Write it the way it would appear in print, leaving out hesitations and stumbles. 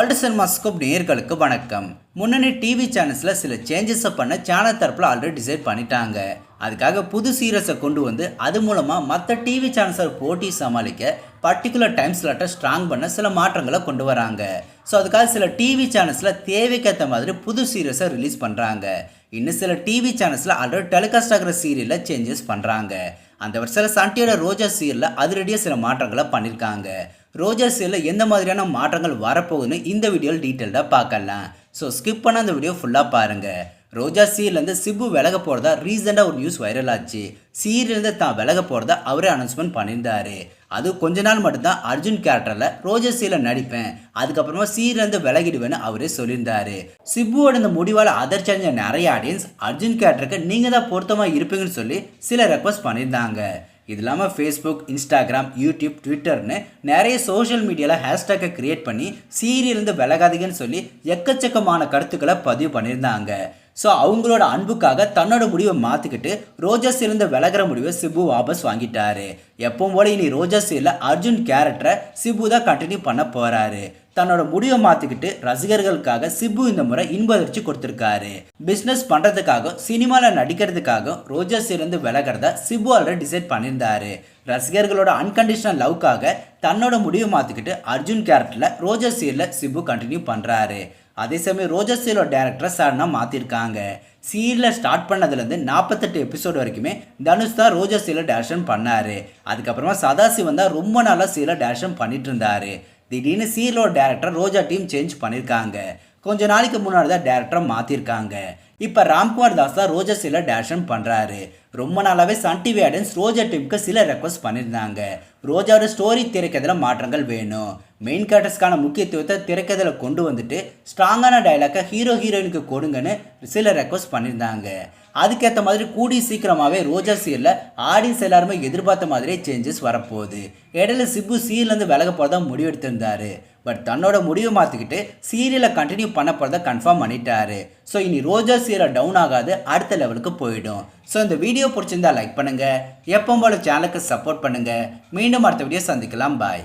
World cinemascope நேயர்களுக்கு வணக்கம். முன்னணி டிவி சேனல்ஸில் சில சேஞ்சஸை பண்ண சேனல் தரப்பில் ஆல்ரெடி டிசைட் பண்ணிட்டாங்க. அதுக்காக புது சீரியஸை கொண்டு வந்து அது மூலமாக மற்ற டிவி சேனல்ஸை போட்டி சமாளிக்க பர்டிகுலர் டைம் ஸ்லாட்டை ஸ்ட்ராங் பண்ண சில மாற்றங்களை கொண்டு வராங்க. ஸோ அதுக்காக சில டிவி சேனல்ஸில் தேவைக்கேற்ற மாதிரி புது சீரியஸை ரிலீஸ் பண்ணுறாங்க. இன்னும் சில டிவி சேனல்ஸில் ஆல்ரெடி டெலிகாஸ்ட் ஆகிற சீரியலில் சேஞ்சஸ் பண்ணுறாங்க. அந்த வருஷத்தில் சன் டிவியோட ரோஜா சீரியலில் அதிரடியாக சில மாற்றங்களை பண்ணியிருக்காங்க. ரோஜா சீரியலில் எந்த மாதிரியான மாற்றங்கள் வரப்போகுதுன்னு இந்த வீடியோவில் டீட்டெயில்டாக பார்க்கலாம். ஸோ ஸ்கிப் பண்ண அந்த வீடியோ ஃபுல்லாக பாருங்கள். ரோஜா சீரியல்லேருந்து சிபு விலக போகிறதா ரீசெண்டாக ஒரு நியூஸ் வைரல் ஆச்சு. சீரியல்லேருந்து தான் விலக போகிறதா அவரே அனௌன்ஸ்மெண்ட் பண்ணியிருந்தாரு. அது கொஞ்ச நாள் மட்டும்தான் அர்ஜுன் கேரக்டரில் ரோஜா சீரியல் நடிப்பேன், அதுக்கப்புறமா சீரியல்லேருந்து விலகிடுவேன்னு அவரே சொல்லியிருந்தாரு. சிபுவோட இந்த முடிவால் அதிர்ச்சி அடைஞ்ச நிறைய ஆடியன்ஸ் அர்ஜுன் கேரக்டருக்கு நீங்கள் தான் பொருத்தமாக இருப்பீங்கன்னு சொல்லி சில ரெக்வஸ்ட் பண்ணியிருந்தாங்க. இது இல்லாமல் ஃபேஸ்புக், இன்ஸ்டாகிராம், யூடியூப், ட்விட்டர்னு நிறைய சோஷியல் மீடியாவில் ஹேஷ்டேக்கை க்ரியேட் பண்ணி சீரியல்லேருந்து விலகாதீங்கன்னு சொல்லி எக்கச்சக்கமான கருத்துக்களை பதிவு பண்ணியிருந்தாங்க. ஸோ அவங்களோட அன்புக்காக தன்னோட முடிவை மாற்றிக்கிட்டு ரோஜா சீரியல் விலகிற முடிவை சிபு வாபஸ் வாங்கிட்டாரு. எப்பவும் போல இனி ரோஜா சீரியலில் அர்ஜுன் கேரக்டரை சிபு தான் கண்டினியூ பண்ண போகிறாரு. தன்னோட முடிவை மாற்றிக்கிட்டு ரசிகர்களுக்காக சிபு இந்த முறை இன்ப அதிர்ச்சி கொடுத்துருக்காரு. பிஸ்னஸ் பண்ணுறதுக்காக சினிமாவில் நடிக்கிறதுக்காக ரோஜா சீரியல் விலகிறதா சிபு ஆல்ரெடி டிசைட் பண்ணியிருந்தாரு. ரசிகர்களோட அன்கண்டிஷனல் லவ்க்காக தன்னோட முடிவை மாற்றிக்கிட்டு அர்ஜுன் கேரக்டரில் ரோஜா சீரியலில் சிபு கண்டினியூ பண்ணுறாரு. அதே சமயம் ரோஜா சீரியலோட டேரக்டரை சடனாக மாற்றிருக்காங்க. சீரியலை ஸ்டார்ட் பண்ணதுலேருந்து 48 எபிசோடு வரைக்குமே தனுஷ் தான் ரோஜா சீரியலை டேரக்ஷன் பண்ணார். அதுக்கப்புறமா சதாசிவன் தான் ரொம்ப நாளாக சீரியலை டேரக்ஷன் பண்ணிட்டு இருந்தார். திடீர்னு சீரியலோட டேரக்டர் ரோஜா டீம் சேஞ்ச் பண்ணியிருக்காங்க. கொஞ்ச நாளைக்கு முன்னாடி தான் டேரக்டரை மாற்றிருக்காங்க. இப்போ ராம்குமார் தாஸ் தான் ரோஜா சீரியலை டேரக்ஷன் பண்ணுறாரு. ரொம்ப நாளாகவே சன் டிவி ஆடியன்ஸ் ரோஜா டீமுக்கு சில ரெக்வஸ்ட் பண்ணியிருந்தாங்க. ரோஜாவோட ஸ்டோரி திரைக்கதையில் மாற்றங்கள் வேணும், மெயின் கேரக்டர்ஸ்க்கான முக்கியத்துவத்தை திரைக்கதையில் கொண்டு வந்துட்டு ஸ்ட்ராங்கான டைலாக்கை ஹீரோயினுக்கு கொடுங்கன்னு சில ரெக்வஸ்ட் பண்ணியிருந்தாங்க. அதுக்கேற்ற மாதிரி கூடி சீக்கிரமாகவே ரோஜா சீரியலில் ஆடியன்ஸ் எல்லாருமே எதிர்பார்த்த மாதிரியே சேஞ்சஸ் வரப்போகுது. இடையில சிபு சீரியல்லேருந்து விலக போகிறதா முடிவெடுத்திருந்தாரு. பட் தன்னோட முடிவை மாற்றிக்கிட்டு சீரியலை கண்டினியூ பண்ண போகிறத கன்ஃபார்ம் பண்ணிட்டாரு. ஸோ இனி ரோஜா சீரியல் டவுன் ஆகாது, அடுத்த லெவலுக்கு போயிடும். ஸோ இந்த வீடியோ பிடிச்சிருந்தா லைக் பண்ணுங்கள், எப்போ போல சேனலுக்கு சப்போர்ட் பண்ணுங்கள். மீண்டும் அடுத்த வீடியோ சந்திக்கலாம். பாய்.